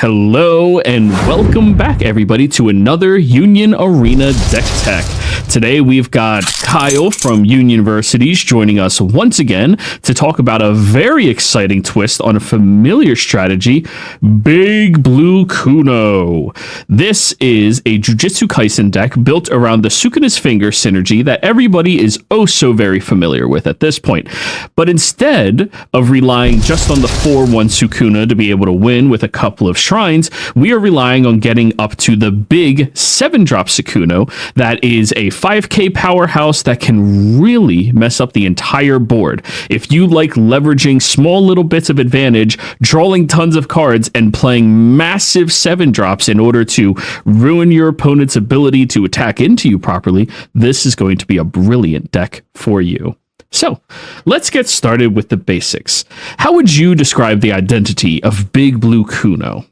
Hello and welcome back, everybody, to another Union Arena Deck Tech. Today we've got Kyle from Unionversity joining us once again to talk about a very exciting twist on a familiar strategy, Big Blue Kuno. This is a Jujutsu Kaisen deck built around the Sukuna's Finger synergy that everybody is oh so very familiar with at this point. But instead of relying just on the 4/1 Sukuna to be able to win with a couple of shrines, we are relying on getting up to the big 7-drop Sukuna that is a 5k powerhouse that can really mess up the entire board. If you like leveraging small little bits of advantage, drawing tons of cards, and playing massive 7-drops in order to ruin your opponent's ability to attack into you properly, this is going to be a brilliant deck for you. So, let's get started with the basics. How would you describe the identity of Big Blue Kuno?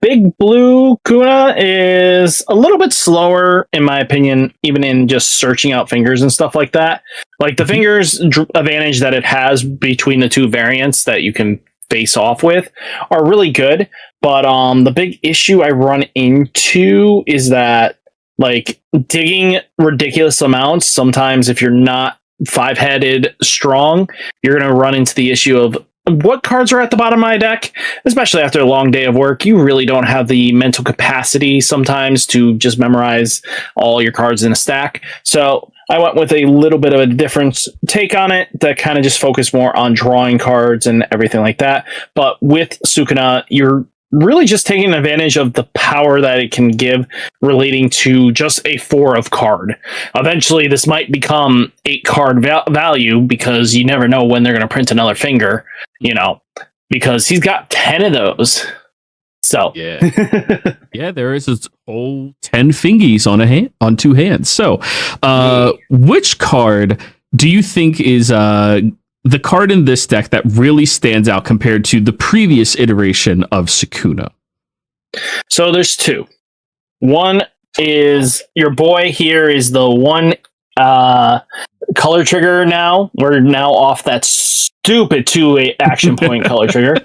Big Blue Kuna is a little bit slower, in my opinion, even in just searching out fingers and stuff like that. Like, the fingers advantage that it has between the two variants that you can face off with are really good. But the big issue I run into is that, like, digging ridiculous amounts, sometimes if you're not 5-headed strong, you're going to run into the issue of what cards are at the bottom of my deck, especially after a long day of work. You really don't have the mental capacity sometimes to just memorize all your cards in a stack. So I went with a little bit of a different take on it that kind of just focused more on drawing cards and everything like that. But with Sukuna, you're really just taking advantage of the power that it can give relating to just a 4 of card. Eventually, this might become 8 card value because you never know when they're going to print another finger, you know, because he's got 10 of those. So yeah, yeah, there is a whole 10 fingies on 2 hands. So, which card do you think is the card in this deck that really stands out compared to the previous iteration of Sukuna? So there's 2. One is your boy here is the one color trigger now. We're now off that stupid 2 action point color trigger.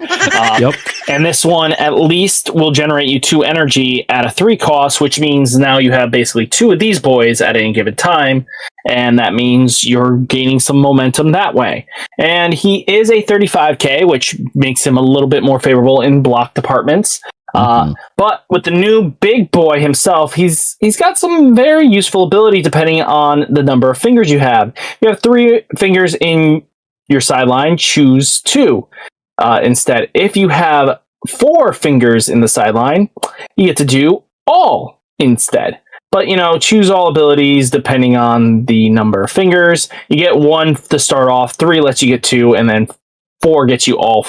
Yep. And this one at least will generate you 2 energy at a 3 cost, which means now you have basically 2 of these boys at any given time. And that means you're gaining some momentum that way. And he is a 35k, which makes him a little bit more favorable in block departments. But with the new big boy himself, he's got some very useful ability depending on the number of fingers you have. You have 3 fingers in your sideline, choose 2 instead. If you have 4 fingers in the sideline, you get to do all instead. But, you know, choose all abilities depending on the number of fingers. You get 1 to start off, 3 lets you get 2, and then 4 gets you all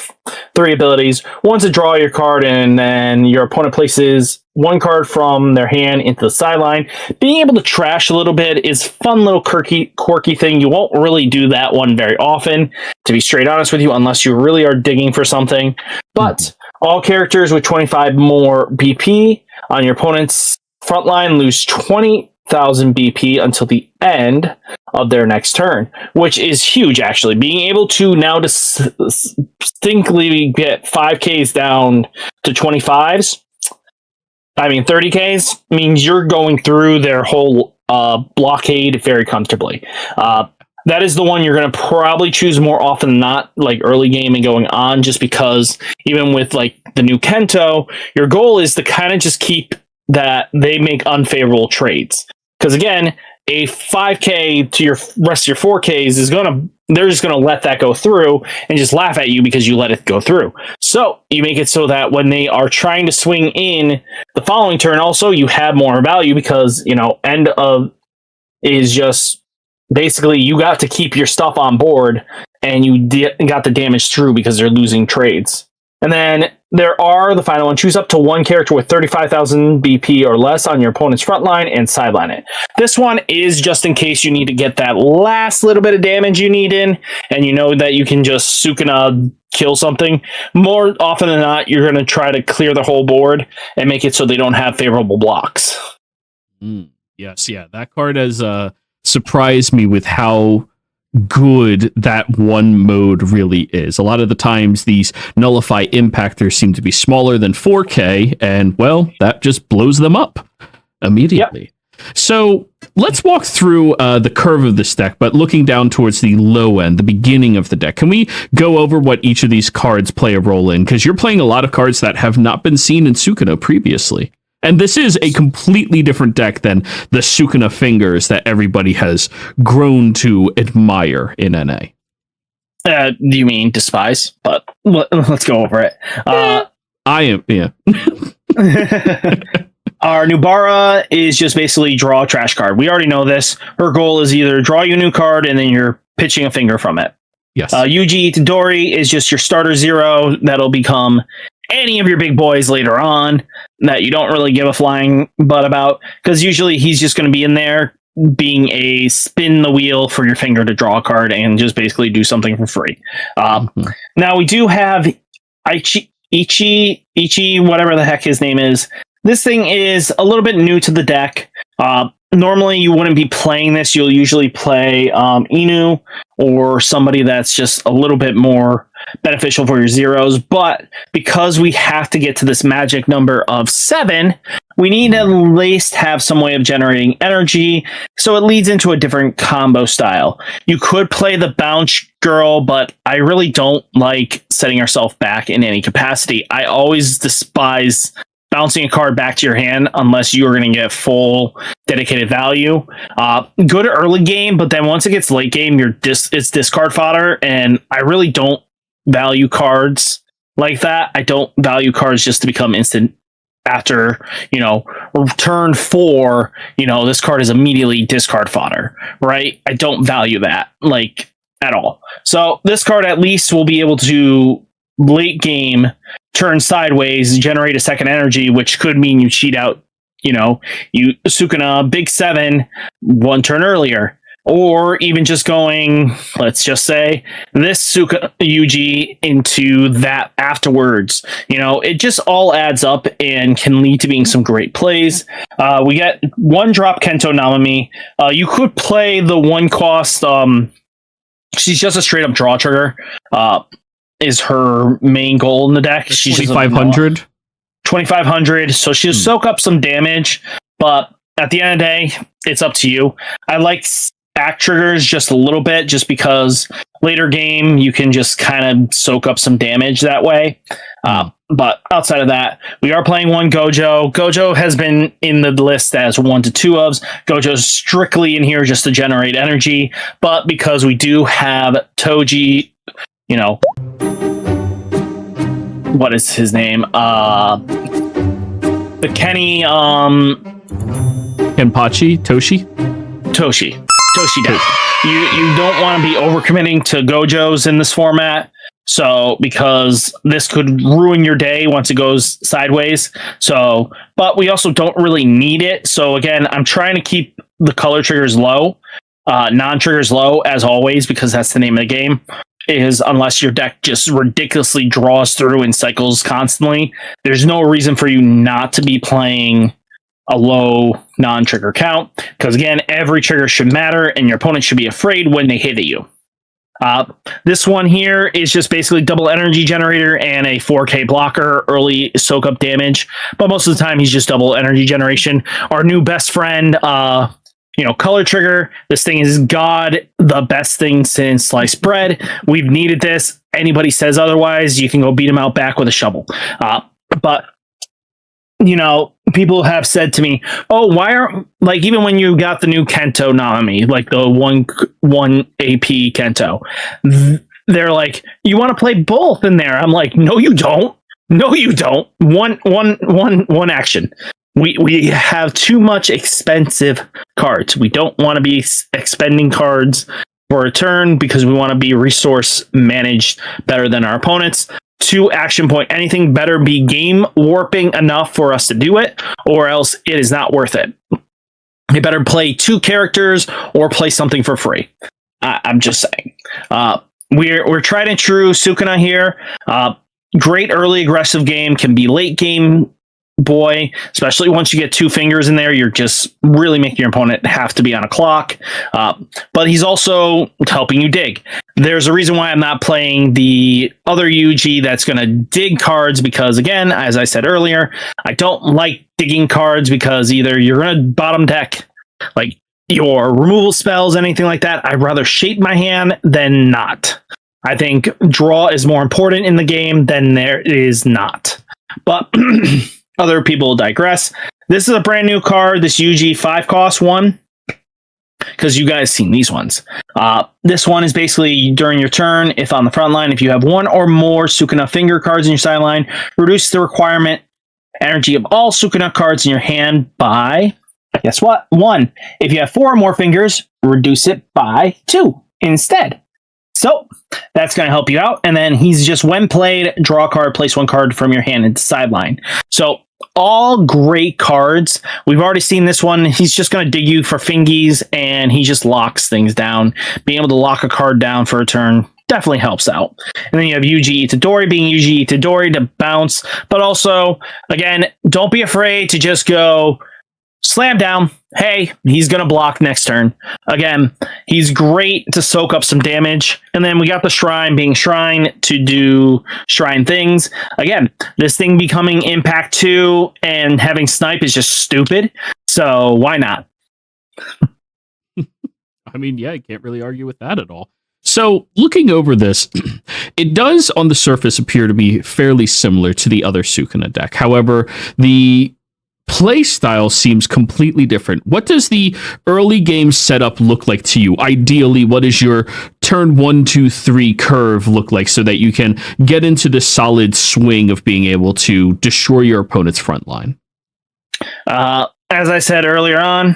3 abilities. 1 to draw your card, and then your opponent places 1 card from their hand into the sideline. Being able to trash a little bit is a fun little quirky thing. You won't really do that one very often, to be straight honest with you, unless you really are digging for something. But all characters with 25 more BP on your opponent's front line lose 20,000 BP until the end of their next turn, which is huge, actually. Being able to now distinctly get 5Ks down to 25s, 30Ks, means you're going through their whole blockade very comfortably. That is the one you're going to probably choose more often than not, like early game and going on, just because even with like the new Kento, your goal is to kind of just keep that they make unfavorable trades. Because again, a 5k to your rest of your 4ks they're just gonna let that go through and just laugh at you because you let it go through. So you make it so that when they are trying to swing in the following turn, also you have more value because, you know, end of is just basically you got to keep your stuff on board and you got the damage through because they're losing trades. And then there are the final one. Choose up to 1 character with 35,000 BP or less on your opponent's front line and sideline it. This one is just in case you need to get that last little bit of damage you need in, and you know that you can just Sukuna kill something. More often than not, you're going to try to clear the whole board and make it so they don't have favorable blocks. Yes, yeah. That card has surprised me with how good that one mode really is. A lot of the times these nullify impactors seem to be smaller than 4K, and well, that just blows them up immediately. Yep. So let's walk through the curve of this deck, but looking down towards the low end, the beginning of the deck. Can we go over what each of these cards play a role in? Because you're playing a lot of cards that have not been seen in Sukuna previously. And this is a completely different deck than the Sukuna Fingers that everybody has grown to admire in NA. Do you mean despise? But let's go over it. I am, yeah. Our Nubara is just basically draw a trash card. We already know this. Her goal is either draw you a new card and then you're pitching a finger from it. Yes. Yuji Itadori is just your starter 0 that'll become any of your big boys later on that you don't really give a flying butt about, because usually he's just going to be in there being a spin the wheel for your finger to draw a card and just basically do something for free. Now we do have Ichi, whatever the heck his name is. This thing is a little bit new to the deck. Normally you wouldn't be playing this. You'll usually play Inu or somebody that's just a little bit more beneficial for your zeros. But because we have to get to this magic number of 7, we need to at least have some way of generating energy. So it leads into a different combo style. You could play the bounce girl, but I really don't like setting ourselves back in any capacity. I always despise bouncing a card back to your hand unless you are going to get full dedicated value. Good early game, but then once it gets late game, it's discard fodder, and I really don't value cards like that. I don't value cards just to become instant after, turn 4, this card is immediately discard fodder, right? I don't value that, at all. So this card at least will be able to late game turn sideways, generate a second energy, which could mean you cheat out, you Sukuna big 7 one turn earlier, or even just going, let's just say, this Sukuna Yuji into that afterwards. It just all adds up and can lead to being some great plays. We get 1-drop Kento Namami. You could play the 1-cost. She's just a straight up draw trigger. Is her main goal in the deck. She's 2,500. 2,500. So she'll soak up some damage, but at the end of the day, it's up to you. I like stack triggers just a little bit, just because later game you can just kind of soak up some damage that way. But outside of that, we are playing 1 Gojo. Gojo has been in the list as 1 to 2 ofs. Gojo's strictly in here just to generate energy, but because we do have Toji, what is his name? The Kenny, Kenpachi? Toshi deck. You don't want to be overcommitting to Gojos in this format. So, because this could ruin your day once it goes sideways. So, but we also don't really need it. So again, I'm trying to keep the color triggers low, non-triggers low as always, because that's the name of the game. Is unless your deck just ridiculously draws through and cycles constantly, there's no reason for you not to be playing a low non-trigger count, because again, every trigger should matter and your opponent should be afraid when they hit at you. This one here is just basically double energy generator and a 4K blocker, early soak up damage, but most of the time he's just double energy generation. Our new best friend, color trigger. This thing is the best thing since sliced bread. We've needed this. Anybody says otherwise, you can go beat them out back with a shovel. But people have said to me, "Oh, why aren't even when you got the new Kento Namami, like the one AP Kento, they're like, you want to play both in there?" I'm like, "No, you don't. No, you don't. One action." We have too much expensive cards. We don't want to be expending cards for a turn because we want to be resource managed better than our opponents. 2 action point. Anything better be game warping enough for us to do it, or else it is not worth it. You better play 2 characters or play something for free. I'm just saying. We're tried and true Sukuna here. Great early aggressive game, can be late game boy, especially once you get two fingers in there, you're just really making your opponent have to be on a clock. But he's also helping you dig. There's a reason why I'm not playing the other UG that's going to dig cards, because again, as I said earlier, I don't like digging cards because either you're going to bottom deck like your removal spells, anything like that. I'd rather shape my hand than not. I think draw is more important in the game than there is not. But other people digress. This is a brand new card, this UG 5 cost one, because you guys seen these ones. This one is basically during your turn, if on the front line, if you have one or more Sukuna finger cards in your sideline, reduce the requirement energy of all Sukuna cards in your hand by, guess what? 1. If you have 4 or more fingers, reduce it by 2 instead. So that's going to help you out. And then he's just, when played, draw a card, place 1 card from your hand into sideline. So all great cards. We've already seen this one. He's just going to dig you for fingies, and he just locks things down. Being able to lock a card down for a turn definitely helps out. And then you have Yuji Itadori being Yuji Itadori to bounce. But also, again, don't be afraid to just go slam down. Hey, he's going to block next turn. Again, he's great to soak up some damage. And then we got the Shrine being Shrine to do Shrine things. Again, this thing becoming Impact 2 and having Snipe is just stupid. So why not? I mean, yeah, I can't really argue with that at all. So looking over this, it does on the surface appear to be fairly similar to the other Sukuna deck. However, the play style seems completely different. What does the early game setup look like to you? Ideally, what does your turn 1, 2, 3 curve look like so that you can get into the solid swing of being able to destroy your opponent's front line? As I said earlier on,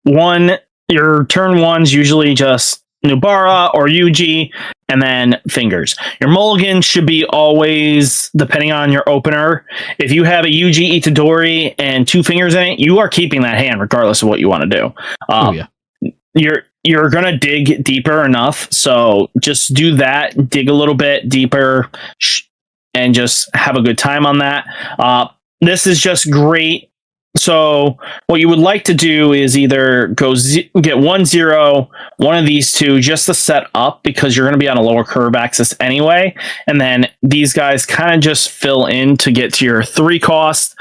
your turn 1's usually just Nubara or Yuji, and then fingers. Your mulligan should be always, depending on your opener, if you have a Yuji Itadori and 2 fingers in it, you are keeping that hand regardless of what you want to do. You're gonna dig deeper enough, so just do that, dig a little bit deeper, and just have a good time on that. This is just great. So what you would like to do is either go get 1-0, one of these two, just to set up, because you're going to be on a lower curve axis anyway. And then these guys kind of just fill in to get to your 3 cost.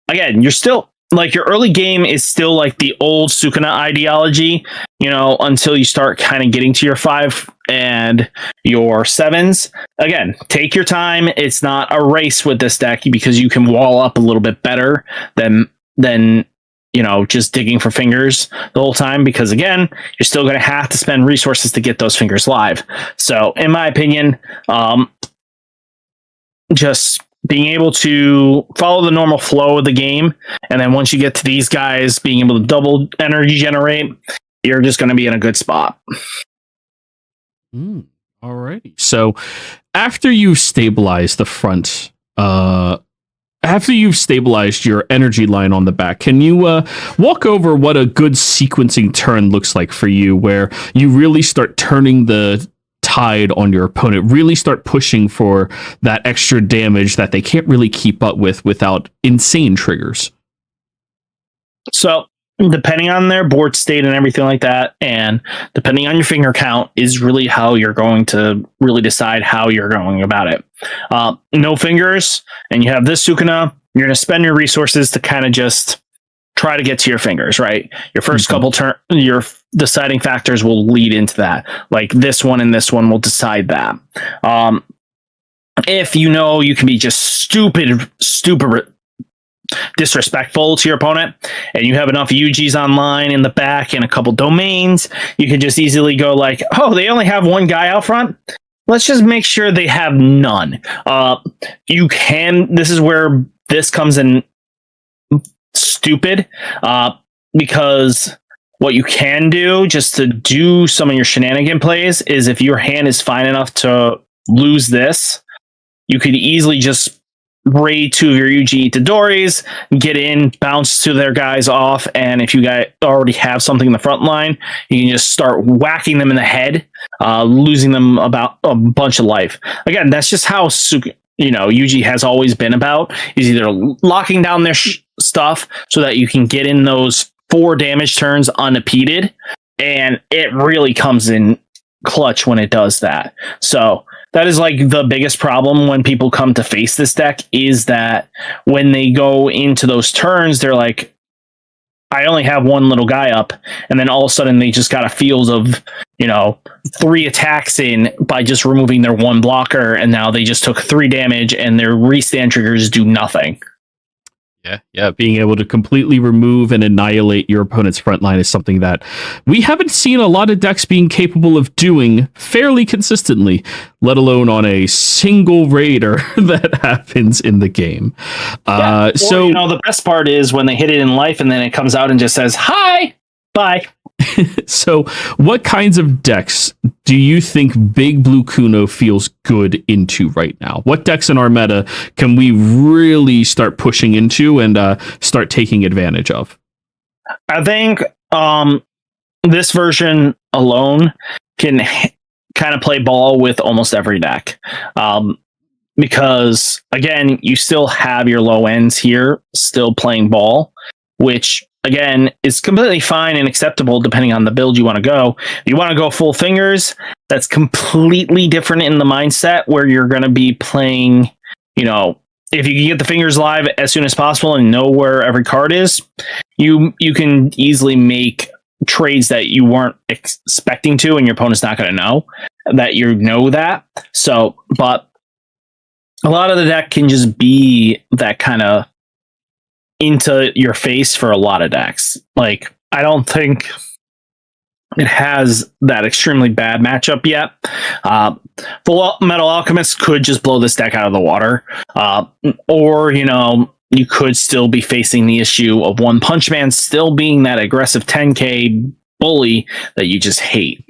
Again, you're still like, your early game is still like the old Sukuna ideology, until you start kind of getting to your 5 and your 7s. Again, take your time. It's not a race with this deck, because you can wall up a little bit better than just digging for fingers the whole time, because again, you're still going to have to spend resources to get those fingers live. So in my opinion, just being able to follow the normal flow of the game, and then once you get to these guys being able to double energy generate, you're just going to be in a good spot. Alrighty. So after you stabilize the front, after you've stabilized your energy line on the back, can you walk over what a good sequencing turn looks like for you, where you really start turning the tide on your opponent, really start pushing for that extra damage that they can't really keep up with without insane triggers? So depending on their board state and everything like that, and depending on your finger count, is really how you're going to really decide how you're going about it. No fingers, and you have this Sukuna, you're going to spend your resources to kind of just try to get to your fingers, right? Your first couple your deciding factors will lead into that. Like this one and this one will decide that. If you can be just stupid disrespectful to your opponent, and you have enough UGs online in the back and a couple domains, you could just easily go like, oh, they only have 1 guy out front, let's just make sure they have none. This is where this comes in stupid, because what you can do just to do some of your shenanigan plays is, if your hand is fine enough to lose this, you could easily just raid 2 of your Yuji Itadoris, get in, bounce to their guys off, and if you guys already have something in the front line, you can just start whacking them in the head, losing them about a bunch of life. Again, that's just how Yuji has always been about, is either locking down their stuff so that you can get in those 4 damage turns unimpeded, and it really comes in clutch when it does that. So that is like the biggest problem when people come to face this deck, is that when they go into those turns, they're like, I only have one little guy up, and then all of a sudden they just got a field of 3 attacks in by just removing their 1 blocker, and now they just took 3 damage and their restand triggers do nothing. Yeah. Being able to completely remove and annihilate your opponent's front line is something that we haven't seen a lot of decks being capable of doing fairly consistently, let alone on a single raider that happens in the game. So the best part is when they hit it in life and then it comes out and just says, hi, bye. So what kinds of decks do you think Big Blue Kuno feels good into right now? What decks in our meta can we really start pushing into and start taking advantage of? I think this version alone can kind of play ball with almost every deck. Because, again, you still have your low ends here still playing ball, which, again, is completely fine and acceptable depending on the build you want to go. If you want to go full fingers, that's completely different in the mindset, where you're going to be playing, if you can get the fingers live as soon as possible and know where every card is, you can easily make trades that you weren't expecting to, and your opponent's not going to know that. So, but a lot of the deck can just be that kind of into your face for a lot of decks. Like, I don't think it has that extremely bad matchup yet. Full Metal Alchemist could just blow this deck out of the water. Or, you could still be facing the issue of One Punch Man still being that aggressive 10k bully that you just hate.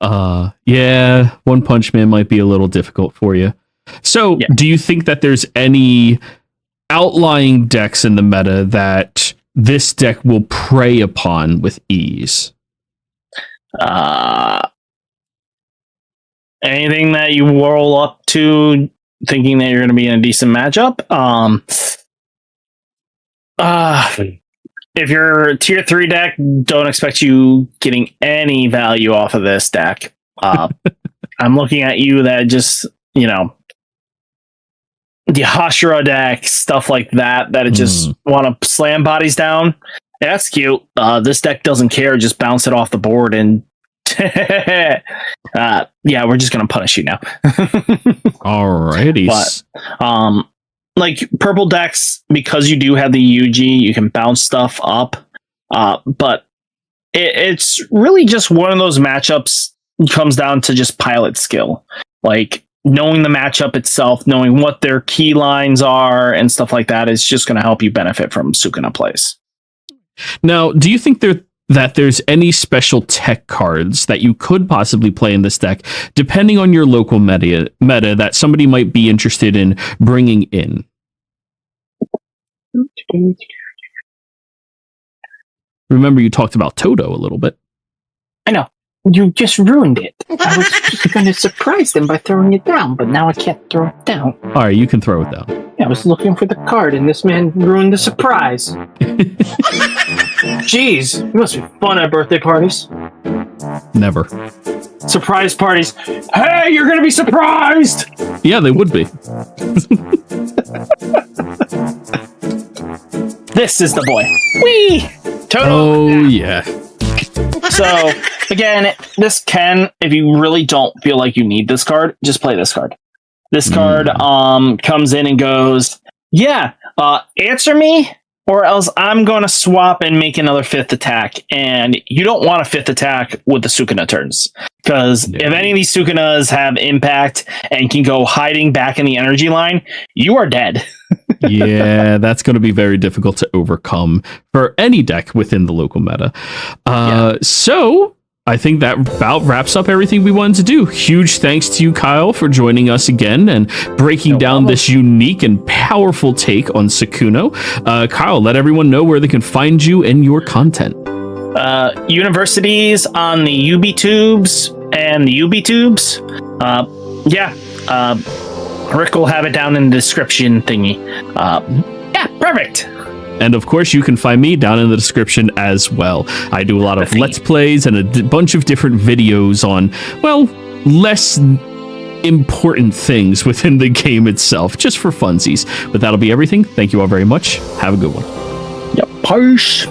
Yeah, One Punch Man might be a little difficult for you. So, Do you think that there's any outlying decks in the meta that this deck will prey upon with ease? Anything that you roll up to thinking that you're going to be in a decent matchup. If you're a tier 3 deck, don't expect you getting any value off of this deck. I'm looking at you that just, the Hashira deck, stuff like that it just want to slam bodies down. Yeah, that's cute. This deck doesn't care. Just bounce it off the board and we're just going to punish you now. Alrighty. But, like purple decks, because you do have the Yuji, you can bounce stuff up. But it's really just one of those matchups. Comes down to just pilot skill. Like, knowing the matchup itself, knowing what their key lines are and stuff like that is just going to help you benefit from Sukuna plays. Now, do you think that there's any special tech cards that you could possibly play in this deck, depending on your local meta that somebody might be interested in bringing in? Remember, you talked about Toto a little bit. I know. You just ruined it. I was just going to surprise them by throwing it down, but now I can't throw it down. All right, you can throw it down. I was looking for the card, and this man ruined the surprise. Jeez, it must be fun at birthday parties. Never. Surprise parties. Hey, you're going to be surprised! Yeah, they would be. This is the boy. Whee! Toto. Oh, yeah. So, again, this can, if you really don't feel like you need this card, just play this card. This card comes in and goes, answer me, or else I'm going to swap and make another 5th attack. And you don't want a 5th attack with the Sukuna turns. Because if any of these Sukunas have impact and can go hiding back in the energy line, you are dead. Yeah, that's going to be very difficult to overcome for any deck within the local meta. So I think that about wraps up everything we wanted to do. Huge thanks to you, Kyle, for joining us again and breaking down this unique and powerful take on Sukuna. Kyle, let everyone know where they can find you and your content. Universities on the UB tubes and the UB tubes. Rick will have it down in the description thingy. Yeah, perfect. And of course, you can find me down in the description as well. I do a lot of Let's Plays and a bunch of different videos on, well, less important things within the game itself, just for funsies. But that'll be everything. Thank you all very much. Have a good one. Yep. Peace.